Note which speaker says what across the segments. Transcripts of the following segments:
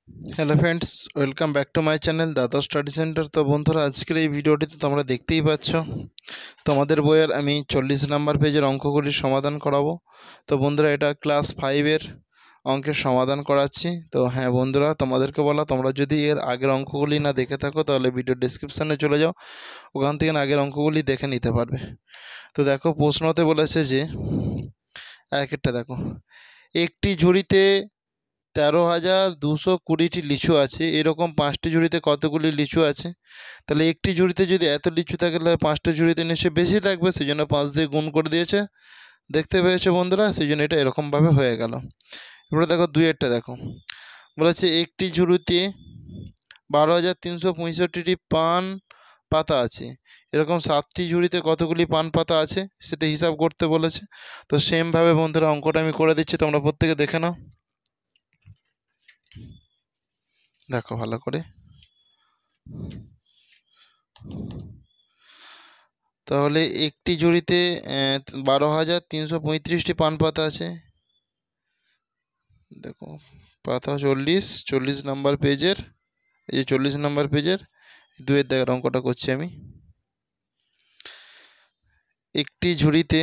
Speaker 1: Hello friends, welcome back to my channel দ্বাদশ study centre. তো বন্ধুরা, আজকের এই ভিডিওটিতে তোমরা দেখতেই পাচ্ছ তোমাদের বইয়ের আমি 40 নাম্বার পেজের অঙ্কগুলির সমাধান করাবো। তো বন্ধুরা, এটা ক্লাস 5-এর অঙ্কের সমাধান করাচ্ছি। তো হ্যাঁ বন্ধুরা, তোমাদেরকে বলা, তোমরা যদি এর আগের অঙ্কগুলি না দেখে থাকো তাহলে ভিডিও ডেসক্রিপশানে চলে যাও, ওখান থেকে আগের অঙ্কগুলি দেখে নিতে পারবে। তো দেখো, প্রশ্নতে বলেছে যে একটা দেখো, একটি ঝুড়িতে 13,220টি লিচু আছে। এরকম 5টি ঝুড়িতে কতগুলি লিচু আছে? তাহলে একটি ঝুড়িতে যদি এত লিচু থাকে তাহলে 5টা ঝুড়িতে নিশ্চয়ই বেশি থাকবে, সেই জন্য 5 দিয়ে গুণ করে দিয়েছে। দেখতে পেয়েছো বন্ধুরা? সেই জন্য এটা এরকমভাবে হয়ে গেল। এবারে দেখো দুইয়েরটা দেখো, বলেছে একটি ঝুড়িতে 12,365টি পান পাতা আছে। এরকম 7টি ঝুড়িতে কতগুলি পান পাতা আছে সেটা হিসাব করতে বলেছে। তো সেমভাবে বন্ধুরা অঙ্কটা আমি করে দিচ্ছি, তোমরা প্রত্যেকে দেখে নাও। দেখো ভালো করে। তাহলে একটি ঝুড়িতে 12,335টি পান পাতা আছে। দেখো, পাতা 40 নাম্বার পেজের, এই যে 40 নাম্বার পেজের দুয়ের দাগের অঙ্কটা করছি আমি। একটি ঝুড়িতে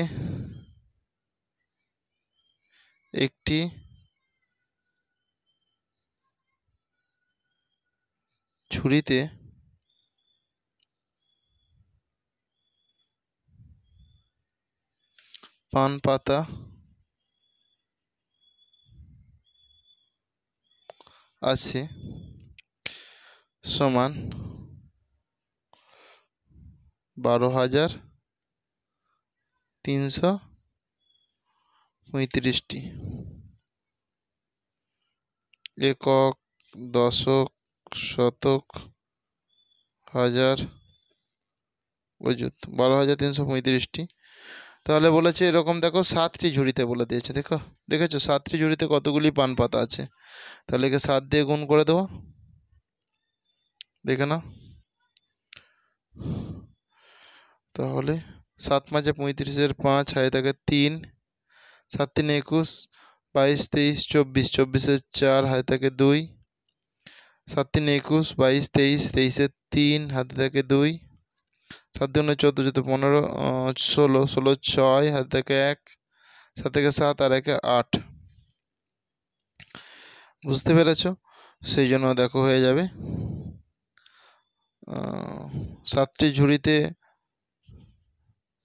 Speaker 1: পান পাতা আছে সমান 12,335টি। একক, দশক, শতক, হাজার, অযুত, 12,335টি। তাহলে বলেছে এরকম, দেখো 7টি ঝুড়িতে বলে দিয়েছে। দেখেছো 7টি ঝুড়িতে কতগুলি পান পাতা আছে? তাহলে একে 7 দিয়ে গুণ করে দেবো, দেখে নাও। তাহলে 7 5 35, 5 হাতে থাকে 3, 7 3 21, 22 23 24, 24 4 হাতে থাকে 2, 7 3 21, 22 23, 23 3 হাতে থাকে 2, 7 2 14, 14 15, 16, 16 6 হাতে থাকে 1, 7 থেকে 7 আর 1 8। বুঝতে পেরেছো? সেই জন্য দেখো হয়ে যাবে 7টি ঝুড়িতে,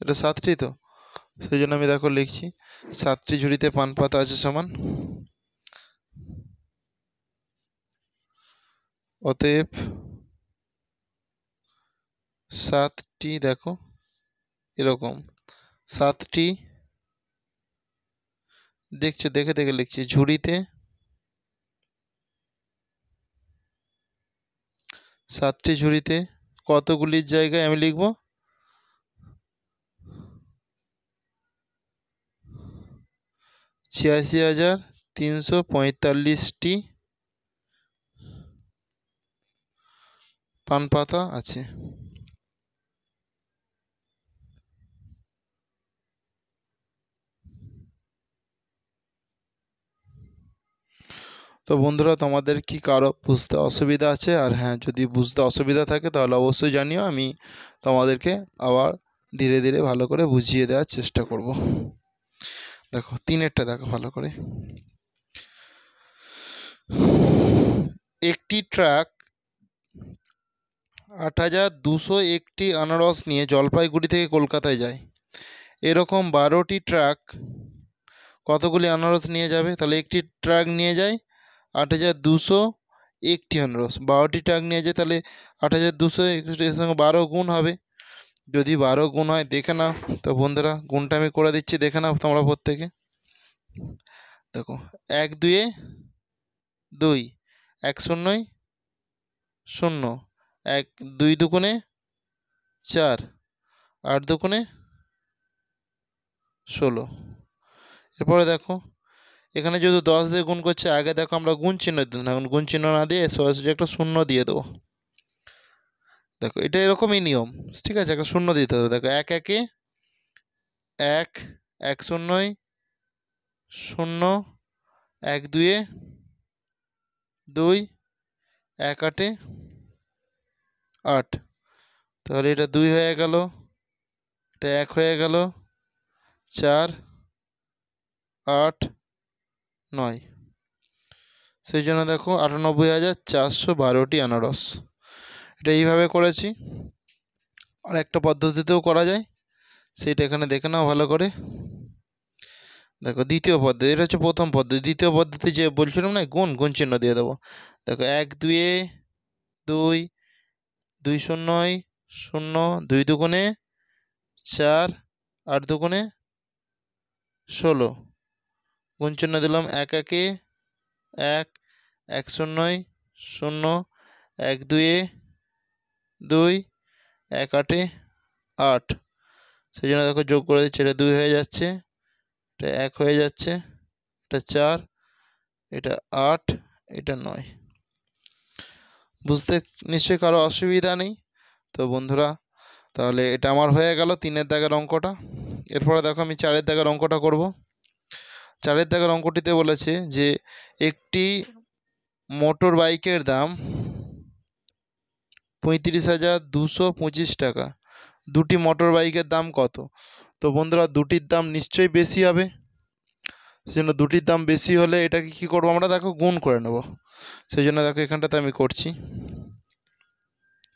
Speaker 1: এটা 7টি, তো সেই জন্য আমি দেখো লিখছি 7টি ঝুড়িতে পান পাতা আছে সমান, অতএব 7টি, দেখো এরকম 7টি, দেখছো দেখে দেখে লিখছি, ঝুড়িতে 7টি ঝুড়িতে কতগুলির জায়গায় আমি লিখব 86,345টি পান পাতা আছে। তো বন্ধুরা, তোমাদের কি কারো বুঝতে অসুবিধা আছে? আর হ্যাঁ, যদি বুঝতে অসুবিধা থাকে তাহলে অবশ্যই জানিও, আমি তোমাদেরকে আবার ধীরে ধীরে ভালো করে বুঝিয়ে দেওয়ার চেষ্টা করব। দেখো 3-এরটা দেখো ভালো করে। একটি ট্রাক 8,201টি আনারস নিয়ে জলপাইগুড়ি থেকে কলকাতায় যায়। এরকম 12টি ট্রাক কতগুলি আনারস নিয়ে যাবে? তাহলে একটি ট্রাক নিয়ে যায় 8,201টি আনারস, 12টি ট্রাক নিয়ে যায়, তাহলে 8,221 সঙ্গে 12 গুণ হবে। যদি 12 গুণ হয় দেখে নাও। তো বন্ধুরা, গুণটা আমি করে দিচ্ছি, দেখে নাও তোমরা প্রত্যেকে। দেখো 1 2 2, 1 0 0, 1 2 দুগুণে 4, 8 দুগুণে 16। এরপরে দেখো, এখানে যদি 10 দিয়ে গুণ করছে, আগে দেখো আমরা গুণ চিহ্ন দিতাম, এখন গুণ চিহ্ন না দিয়ে সরাসরি একটা শূন্য দিয়ে দেবো। দেখো এটা এরকমই নিয়ম, ঠিক আছে, একটা শূন্য দিতে হবে। দেখো 1 1 1, 1 0 0, 1 2 2, এক আটে 8, তাহলে এটা 2 হয়ে গেল, এটা 1 হয়ে গেল, 4 8 9। সেই জন্য দেখো 98,412টি আনারস। এটা এইভাবে করেছি। আর একটা পদ্ধতিতেও করা যায়, সেইটা এখানে দেখে নাও ভালো করে। দেখো দ্বিতীয় পদ্ধতি, এটা হচ্ছে প্রথম পদ্ধতি। দ্বিতীয় পদ্ধতি যে বলছিলাম না, গুণ চিহ্ন দিয়ে দেবো। দেখো 1 2 2, 2 0 0, 2 দুগুণে 4, 8 দুগুণে 16, গুণ চিহ্ন দিলাম। 1 1 1, 1 0 0, 1 2 2, 1 8 8। সেই জন্য দেখো যোগ করে দিচ্ছি, এটা 2 হয়ে যাচ্ছে, এটা 1 হয়ে যাচ্ছে, এটা 4, এটা 8, এটা 9। বুঝতে নিশ্চয়ই কারো অসুবিধা নেই। তো বন্ধুরা, তাহলে এটা আমার হয়ে গেল 3-এর দাগের অঙ্কটা। এরপরে দেখো আমি 4-এর দাগের অঙ্কটা করব। 4-এর দাগের অঙ্কটিতে বলেছে যে একটি মোটর বাইকের দাম 35,225 টাকা। দুটি মোটর বাইকের দাম কত? তো বন্ধুরা, দুটির দাম নিশ্চয়ই বেশি হবে। সেই জন্য দুটির দাম বেশি হলে এটাকে কী করবো আমরা, দেখো গুণ করে নেব। সেই জন্য দেখো এখানটাতে আমি করছি।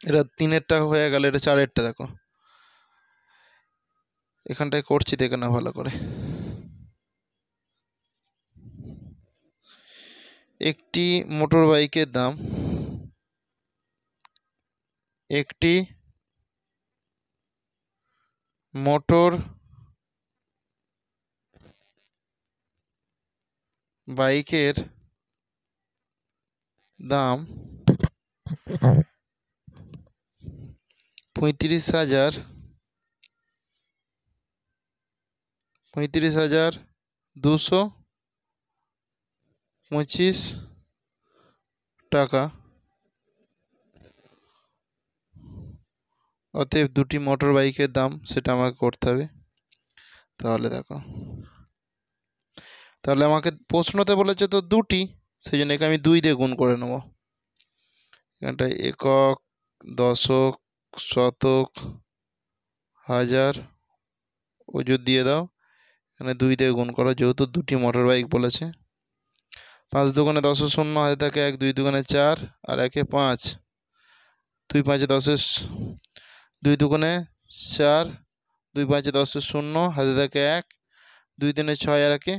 Speaker 1: এটা 3-এরটা হয়ে গেল, এটা 4-এরটা দেখো এখানটায় করছি, দেখে না ভালো করে। একটি মোটর বাইকের দাম, একটি মোটর বাইকের দাম 35,225 টাকা। অতএব দুটি মোটর বাইকের দাম, সেটা আমাকে করতে হবে। তাহলে দেখো, তাহলে আমাকে প্রশ্নতে বলেছে তো দুটি, সেই জন্য একে আমি 2 দিয়ে গুণ করে নেব। এখানটায় একক, দশক, শতক, হাজার অযুত দিয়ে দাও। এখানে 2 দিয়ে গুণ করো, যেহেতু দুটি মোটর বাইক বলেছে। 5 দুগুণে 10 শূন্য, হাতে থাকে 1, 2 দুগুণে 4 আর 1 5, 2 5 10, 2 দুগুণে 4, 2 5 10 শূন্য, হাতে থাকে 1, 2 3 6 আর 1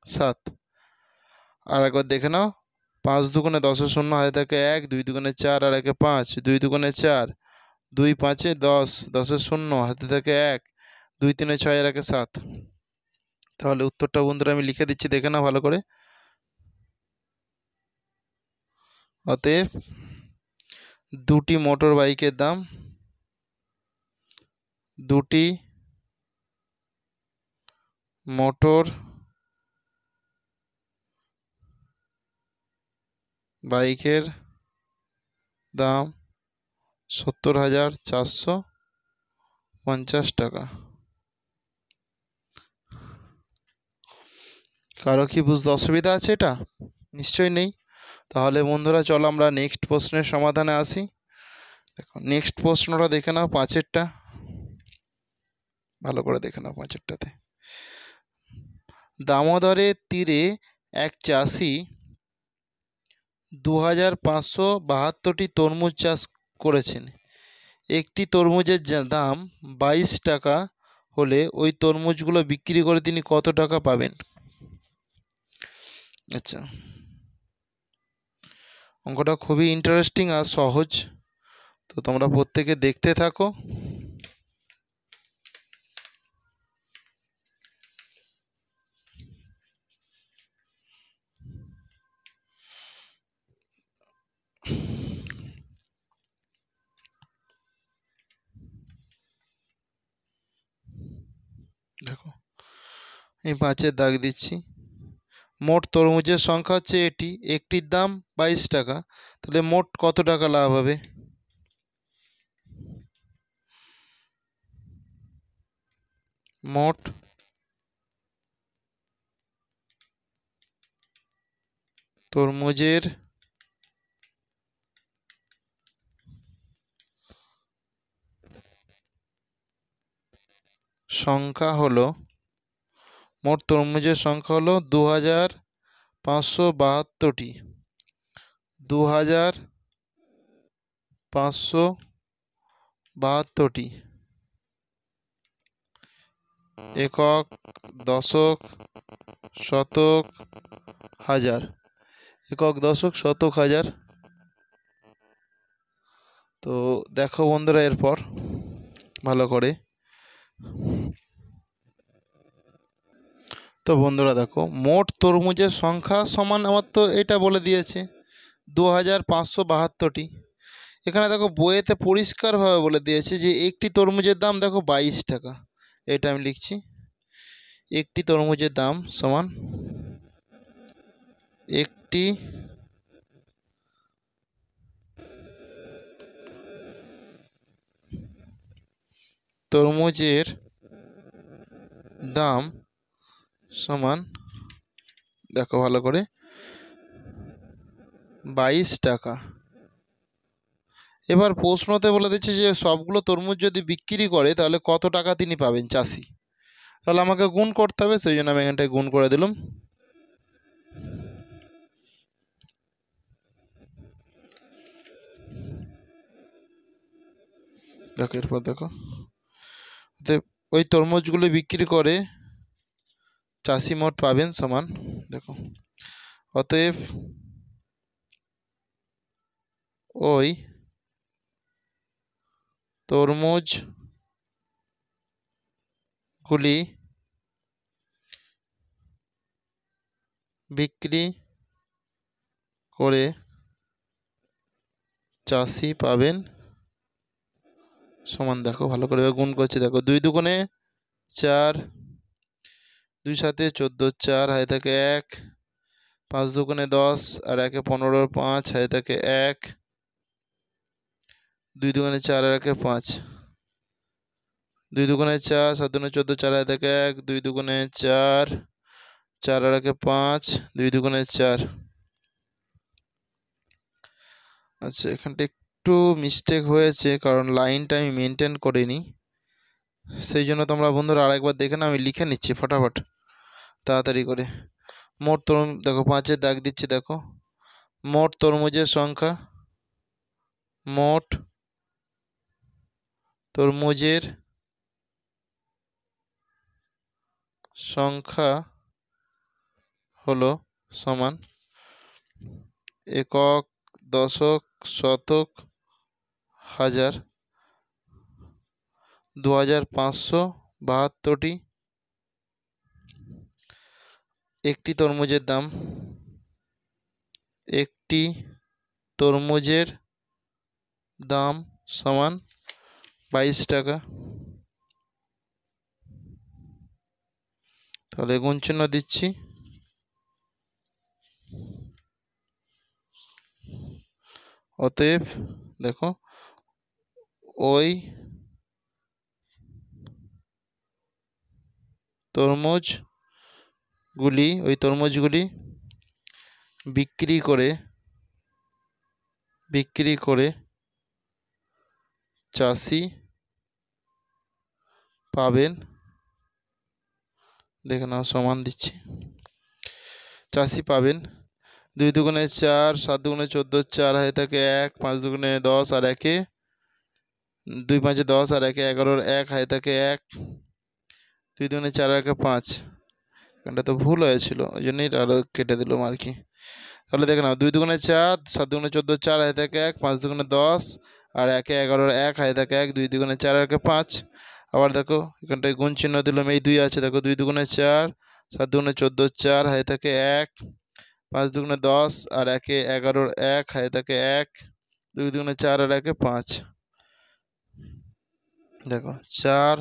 Speaker 1: 7। আর একবার দেখে নাও, 5 দুগুণে 10 শূন্য, হাতে থাকে 1, 2 দুগুণে 4 আর 1 5, 2 দুগুণে 4, 2 5 10, 10 শূন্য, হাতে থাকে 1, 2 3 6 আর 1 7। তাহলে উত্তরটা বন্ধুরা আমি লিখে দিচ্ছি, দেখে নাও ভালো করে। অতএব দুটি মোটর বাইকের দাম, দুটি মোটর বাইকের দাম 70,450 টাকা। কারো কি বুঝতে অসুবিধা আছে? এটা নিশ্চয়ই নেই। তাহলে বন্ধুরা, চলো আমরা নেক্সট প্রশ্নের সমাধানে আসি। দেখো নেক্সট প্রশ্নটা দেখে নাও, 5-এরটা ভালো করে দেখে নাও। 5-এরটাতে দামোদরের তীরে এক চাষি 2,572টি তরমুজ চাষ করেছেন। একটি তরমুজের দাম 22 টাকা হলে ওই তরমুজগুলো বিক্রি করে তিনি কত টাকা পাবেন? আচ্ছা, অঙ্কটা খুবই ইন্টারেস্টিং আর সহজ, তো তোমরা প্রত্যেকে দেখতে থাকো। দেখো এই 5-এর দাগ দিচ্ছি। মোট তরমুজের সংখ্যা হচ্ছে এটি, একটির দাম 22 টাকা, তাহলে মোট কত টাকা লাভ হবে? মোট তরমুজের সংখ্যা হলো মোট তরমুজের সংখ্যা হলো 2572টি। 2572টি। একক, দশক, শতক, হাজার। একক, দশক, শতক, হাজার। তো দেখো বন্ধুরা এরপর ভালো করে। তো বন্ধুরা দেখো, মোট তরমুজের সংখ্যা সমান, আমার তো এটা বলে দিয়েছে 2572টি। এখানে দেখো বইয়েতে পরিষ্কারভাবে বলে দিয়েছে যে একটি তরমুজের দাম দেখো 22 টাকা। এটা আমি লিখছি, একটি তরমুজের দাম সমান একটি তরমুজের দাম সমান, দেখো ভালো করে, 22 টাকা। এবার প্রশ্নতে বলে দিচ্ছে যে সবগুলো তরমুজ যদি বিক্রি করে তাহলে কত টাকা তিনি পাবেন চাষি। তাহলে আমাকে গুণ করতে হবে, সেই জন্য আমি এখানটায় গুণ করে দিলাম। দেখো এরপর দেখো, ওই তরমুজগুলো বিক্রি করে চাষি মোট পাবেন সমান, দেখো অতএব ওই তরমুজগুলি বিক্রি করে চাষি পাবেন সমান, দেখো ভালো করে গুণ করছি, দেখো 2 দুগুণে 4, 2 সাথে 14, 4 হাতে থাকে 1, 5 দুগুণে 10 আর 1 15, 5 হাতে থাকে 1, 2 দুগুণে 4 আর 1 5, 2 দুগুণে 4, 7 দুগুণে 14, 4 হাতে থাকে 1, 2 দুগুণে 4, 4 আর 1 5, 2 দুগুণে 4। আচ্ছা, এখানটা একটু মিস্টেক হয়েছে কারণ লাইনটা আমি মেনটেন করিনি, সেই জন্য তোমরা বন্ধুরা আরেকবার দেখে না, আমি লিখে নিচ্ছি ফটাফট তাড়াতাড়ি করে। মোট তরমুজ, দেখো 5-এর দাগ দিচ্ছি, দেখো মোট তরমুজের সংখ্যা, মোট তরমুজের সংখ্যা হলো সমান একক, দশক, শতক, হাজার। 2572টি। একটি তরমুজের দাম, একটি তরমুজের দাম সমান 22 টাকা। তাহলে গুণ চিহ্ন দিচ্ছি, অতএব দেখো ওই তরমুজগুলি বিক্রি করে চাষি পাবেন, দেখে নাও সমান দিচ্ছি, চাষি পাবেন 2 দুগুণে 4, 7 দুগুণে 14, 4 হাতে থাকে 1, 5 দুগুণে 10 আর 1, 2 5-এ 10 আর 1-এ 11, 1 হাতে থাকে 1, 2 দুগুণে 4 আর 1 5। এখানটা তো ভুল হয়েছিল, ওই জন্যই আরও কেটে দিলাম আর কি। তাহলে দেখে নাও 2 দুগুণে 4, 7 দুগুণে 14, 4 হাতে থাকে 1, 5 দুগুণে 10 আর 1-এ 11, 1 হাতে থাকে 1, 2 দুগুণে 4 আর 1 5। আবার দেখো এখানটায় গুণ চিহ্ন দিলাম, এই 2 আছে, দেখো 2 দুগুণে 4, 7 দুগুণে 14, 4 হাতে থাকে 1, 5 দুগুণে 10 আর 1-এ 11, 1 হাতে থাকে 1, 2 দুগুণে 4 আর 1-এ 5। দেখো 4,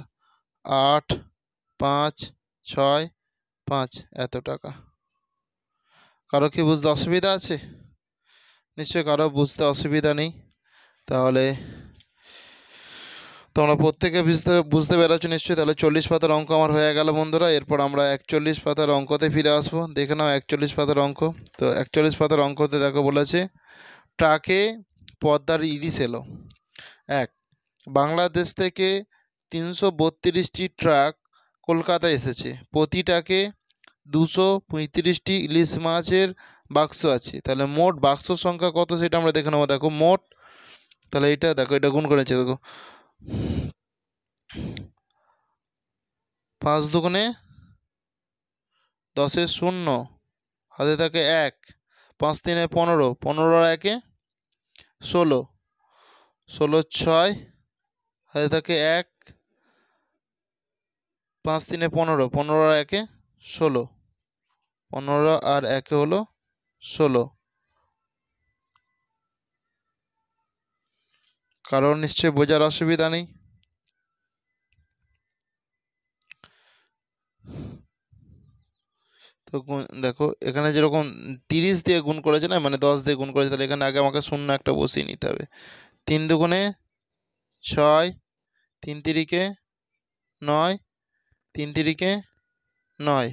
Speaker 1: 8, 5, 6, 5, এত টাকা। কারো কি বুঝতে অসুবিধা আছে? নিশ্চয়ই কারো বুঝতে অসুবিধা নেই। তাহলে তোমরা প্রত্যেকে বুঝতে পেরেছো নিশ্চয়ই। তাহলে 40 পাতার অঙ্ক আমার হয়ে গেল বন্ধুরা। এরপর আমরা 41 পাতার অঙ্কতে ফিরে আসবো। দেখে নাও 41 পাতার অঙ্ক। তো 41 পাতার অঙ্কতে দেখো বলেছে, ট্রাকে পদ্মার ইলিশ এলো। 1, বাংলাদেশ থেকে 332টি ট্রাক কলকাতা এসেছে, প্রতিটাকে 235টি ইলিশ মাছের বাক্স আছে, তাহলে মোট বাক্স সংখ্যা কত সেটা আমরা দেখে নেবো। দেখো মোট, তাহলে এটা দেখো, এটা গুণ করেছে, দেখো 5 দুগুণে 10 শূন্য, হাতে থাকে 1, 5 3 15, 15 আর 1 16, 16 6, হাতে থাকে 1, 5 3 15, 15 আর 1 16, 15 আর 1 হলো 16। কারণ নিশ্চয়ই বোঝার অসুবিধা নেই। তো দেখো এখানে যেরকম 30 দিয়ে গুণ করেছে না, মানে 10 দিয়ে গুণ করেছে, তাহলে এখানে আগে আমাকে শূন্য একটা বসিয়ে নিতে হবে। 3 দুগুণে 6, 3 তিরিকে 9, 3 তিরিকে 9।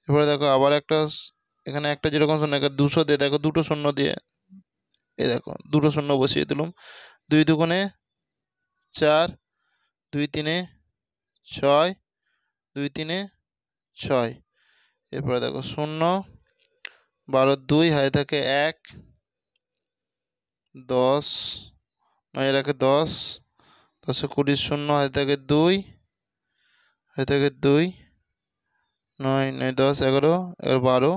Speaker 1: এবারে দেখো আবার একটা, এখানে একটা যেরকম শূন্য, এখানে 200 দিয়ে দেখো দুটো শূন্য দিয়ে, এই দেখো দুটো শূন্য বসিয়ে দিলাম। 2 দুগুণে 4, 2 3 6, 2 3 6। এরপরে দেখো 0, 12 2, হাতে থাকে 1, 10 9 রাখে 10, 10 20 0, হাতে থাকে 2, হাতে থাকে 2, 9 9 10 11, 12,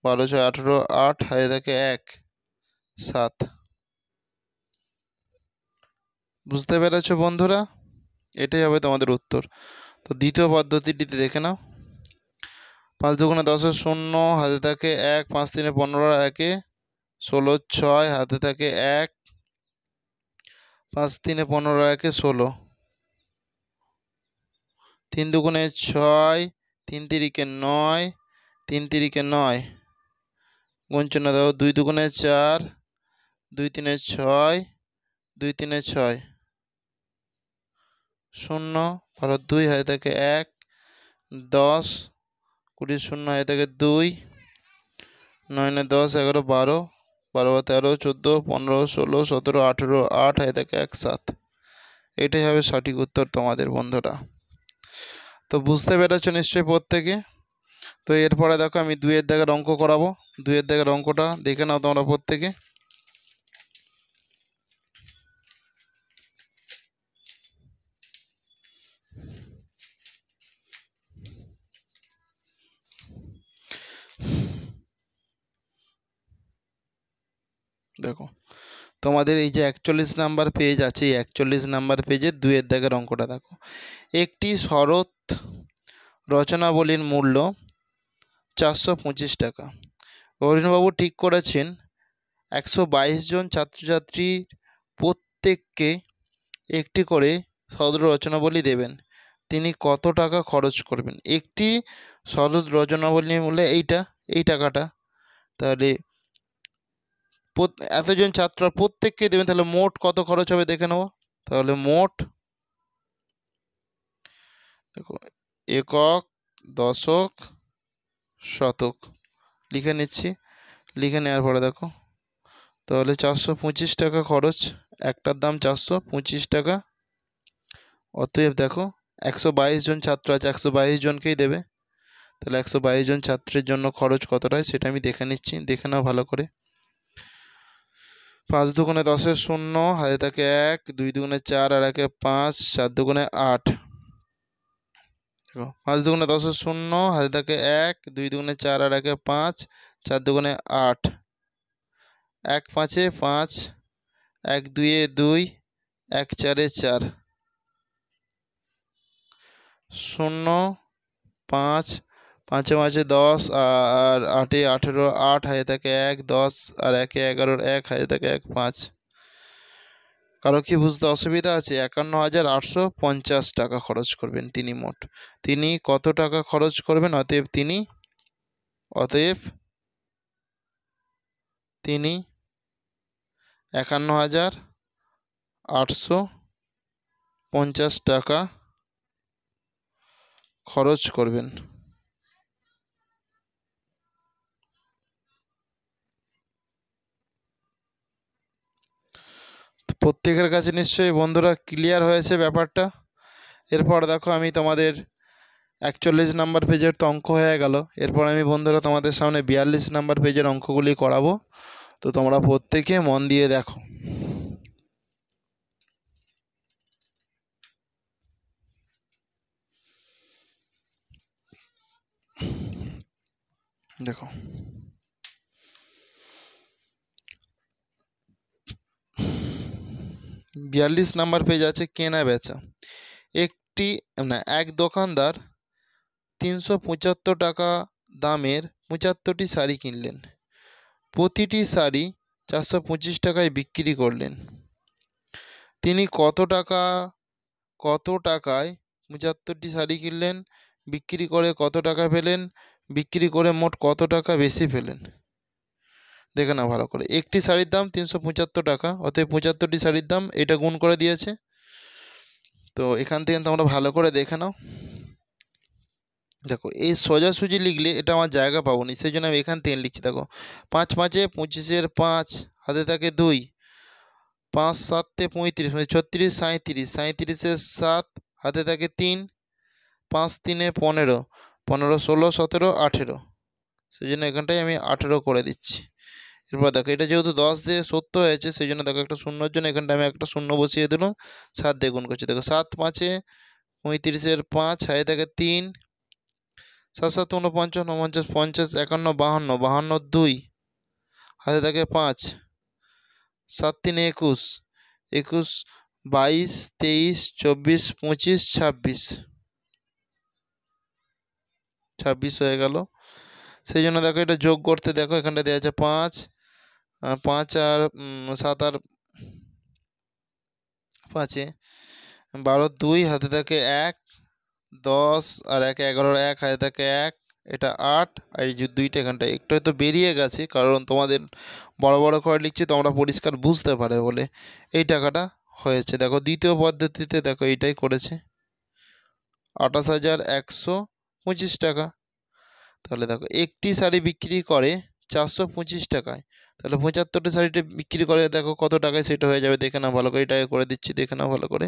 Speaker 1: 12 6 18, 8, হাতে থাকে 1 7। বুঝতে পেরেছো বন্ধুরা? এটাই হবে তোমাদের উত্তর। তো দ্বিতীয় পদ্ধতিটিতে দেখে নাও। 5 দুগুণে 10 শূন্য, হাতে থাকে 1, 5 3 15, 1 16 6, হাতে থাকে 1, 5 3 15, 1 16, 3 দুগুণে 6, 3 তিরিকে 9, 3 তিরিকে 9, গুণচিহ্ন দাও। 2 দুগুণে 4, 2 3 6, 2 3 6, 0 12 2, হাতে থাকে 1, 10 20 0, হাতে থাকে 2, 9 10 11 12, 12 13 14 15 16 17 18, 8, হাতে থাকে 1 7। এটাই হবে সঠিক উত্তর তোমাদের বন্ধুরা। তো বুঝতে পেরেছো নিশ্চয়ই প্রত্যেকে। তো এরপরে দেখো আমি 2 এর দাগের অঙ্ক করাবো। 2 এর দাগের অঙ্কটা দেখে নাও তোমরা প্রত্যেকে। দেখো তোমাদের এই যে 41 নাম্বার পেজ আছে, এই 41 নাম্বার পেজে 2 এর দাগের অঙ্কটা দেখো। একটি শরৎ রচনাবলীর মূল্য 425 টাকা। অরুণবাবু ঠিক করেছেন 122 জন ছাত্রছাত্রীর প্রত্যেককে একটি করে শরৎ রচনাবলী দেবেন। তিনি কত টাকা খরচ করবেন? একটি শরৎ রচনাবলীর মূল্য এই টাকাটা, তাহলে এতজন ছাত্র প্রত্যেককে দেবেন, তাহলে মোট কত খরচ হবে দেখে নেব। তাহলে মোট দেখো একক, দশক, শতক লিখে নিচ্ছি। লিখে নেওয়ার পরে দেখো তাহলে 425 টাকা খরচ, একটার দাম 425 টাকা। অতএব দেখো 122 জন ছাত্র আছে, 122 জনকেই দেবে, তাহলে 122 জন ছাত্রের জন্য খরচ কতটা হয় সেটা আমি দেখে নিচ্ছি, দেখে নাও ভালো করে। 5 দুগুণে 10 শূন্য, হাতে থাকে 1, 2 দুগুণে 4 আর 1 5, 4 দুগুণে 8। দেখো 5 দুগুণে 10 শূন্য, হাতে থাকে 1, 2 দুগুণে 4 আর 1 5, 4 দুগুণে 8, 1 5 5, 1 2 2, 1 4 4, 0 5, 5 5 10 আর 8 18, 8, হাতে থাকে 1 10 আর 1 11, 1 হাতে থাকে 1 5। কারো কি বুঝতে অসুবিধা আছে? 51,850 টাকা খরচ করবেন তিনি মোট। তিনি কত টাকা খরচ করবেন? অতএব তিনি 51,850 টাকা খরচ করবেন। প্রত্যেকের কাছে নিশ্চয়ই বন্ধুরা ক্লিয়ার হয়েছে ব্যাপারটা। এরপর দেখো আমি তোমাদের 41 নাম্বার পেজের তো অঙ্ক হয়ে গেল। এরপর আমি বন্ধুরা তোমাদের সামনে 42 নাম্বার পেজের অঙ্কগুলি করাবো, তো তোমরা প্রত্যেকে মন দিয়ে দেখো। দেখো 42 নাম্বার পেজ আছে কেনা বেচা। এক দোকানদার 375 টাকা দামের 75টি শাড়ি কিনলেন। প্রতিটি শাড়ি 425 টাকায় বিক্রি করলেন। তিনি কত টাকায় 75টি শাড়ি কিনলেন, বিক্রি করে কত টাকা পেলেন, বিক্রি করে মোট কত টাকা বেশি পেলেন? দেখে নাও ভালো করে। একটি শাড়ির দাম 375 টাকা, অতএব 75টি শাড়ির দাম, এটা গুণ করে দিয়েছে। তো এখান থেকে তোমরা ভালো করে দেখে নাও। দেখো এই সোজাসুজি লিখলে এটা আমার জায়গা পাবো না, সেই জন্য আমি এখান থেকে লিখছি। দেখো 5 5 25 5 হাতে থাকে 2, 5 7 35 36 37 37 7 হাতে থাকে 3, 5 3 15 15 16 17 18, সেই জন্য এখানটায় আমি 18 করে দিচ্ছি। এরপর দেখো এটা যেহেতু 10 দিয়ে 70 হয়েছে, সেই জন্য দেখো একটা শূন্যর জন্য এখানটা আমি একটা শূন্য বসিয়ে দিলাম। 7 দিয়ে গুণ করছি। দেখো 7 5 35 5 হাতে থাকে 3, 7 7 49 49 50 51 52 52 2 হাতে থাকে 5, 7 3 21 21 22 23 24 25 26 26 হয়ে গেল। সেই জন্য দেখো এটা যোগ করতে, দেখো এখানটা দেওয়া আছে 5 5 আর 7 আর 5 12 2 হাতে থাকে 1, 10 আর 1 11 1 হাতে থাকে 1, এটা 8, আর এই যে 2টা এখানটা একটু হয়তো বেরিয়ে গেছে, কারণ তোমাদের বড় বড় করে লিখছি তোমরা পরিষ্কার বুঝতে পারে বলে এই টাকাটা হয়েছে। দেখো দ্বিতীয় পদ্ধতিতে দেখো এইটাই করেছে, 28,125 টাকা। তাহলে দেখো একটি শাড়ি বিক্রি করে 425 টাকায়, তাহলে 75টি শাড়িটা বিক্রি করে দেখো কত টাকায় সেটা হয়ে যাবে। দেখে নাও ভালো করে, এটাকে করে দিচ্ছি, দেখে নাও ভালো করে।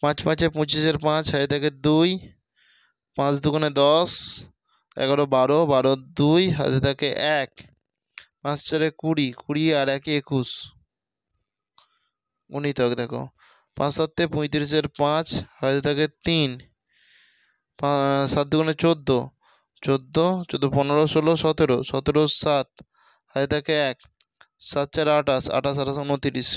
Speaker 1: 5 5 25 5 হাতে থাকে 2, 5 2 10 11 12 12 2 হাতে থাকে 1, 5 4 20 20 আর 1 21 গুণিত দেখো 5 7 35 5 হাতে থাকে 3, 7 2 14 14 14 15 16 17 17 7 হাতে থাকে 1, 7 4 28 28 28 29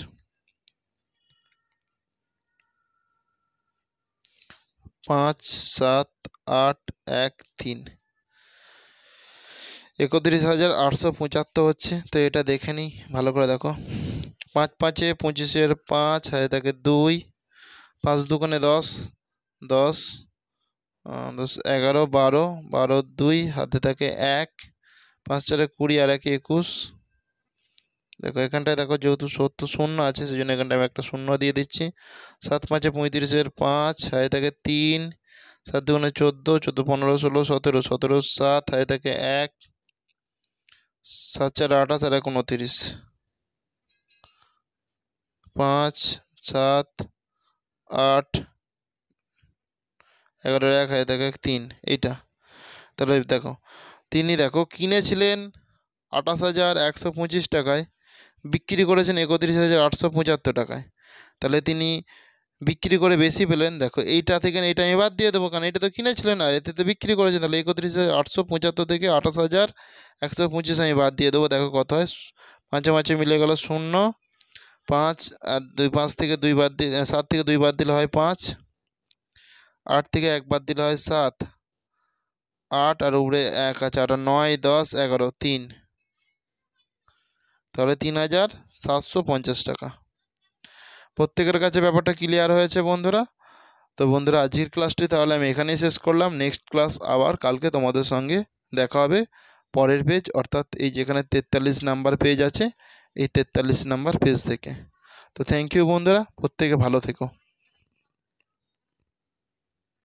Speaker 1: 5 7 8 1 3 31,875 হচ্ছে। তো এটা দেখে নিই ভালো করে। দেখো 5 5 25 5 হাতে থাকে 2, 5 2 10 10 10 11 12 12 2 হাতে থাকে 1, 5 4 20 আর 1 21। দেখো এখানটায় দেখো যেহেতু 70 শূন্য আছে, সেই জন্য এখানটায় আমি একটা শূন্য দিয়ে দিচ্ছি। 7 5 35 5 হাতে থাকে 3, 7 2 14 14 15 16 17 17 7 হাতে থাকে 1, 7 4 28 আর 1 29 5 7 8 11 1 হাতে থাকে 3, এইটা। তাহলে দেখো তিনি দেখো কিনেছিলেন 28,125 টাকায়, বিক্রি করেছেন 31,875 টাকায়। তাহলে তিনি বিক্রি করে বেশি পেলেন। দেখো এইটা থেকে এইটা আমি বাদ দিয়ে দেবো, কারণ এটা তো কিনেছিলেন আর এতে তো বিক্রি করেছেন। তাহলে 31,875 থেকে 28,125 আমি বাদ দিয়ে দেবো। দেখো কত হয়, মাঝে মাঝে মিলে গেল 0, 5 আর 2 5 থেকে 2 বাদ দিলে 7 থেকে 2 বাদ দিলে হয় 5, 8 থেকে 1 বাদ দিলে হয় 7, 8 আর উপরে 1 আছে 8 9 10 11 3, তাহলে 3,750 টাকা। প্রত্যেকের কাছে ব্যাপারটা ক্লিয়ার হয়েছে বন্ধুরা? তো বন্ধুরা আজকের ক্লাসটি তাহলে আমি এখানেই শেষ করলাম। নেক্সট ক্লাস আবার কালকে তোমাদের সঙ্গে দেখা হবে পরের পেজ, অর্থাৎ এই যেখানে 43 নাম্বার পেজ আছে, এই 43 নাম্বার পেজ থেকে। তো থ্যাংক ইউ বন্ধুরা, প্রত্যেকে ভালো থেকো।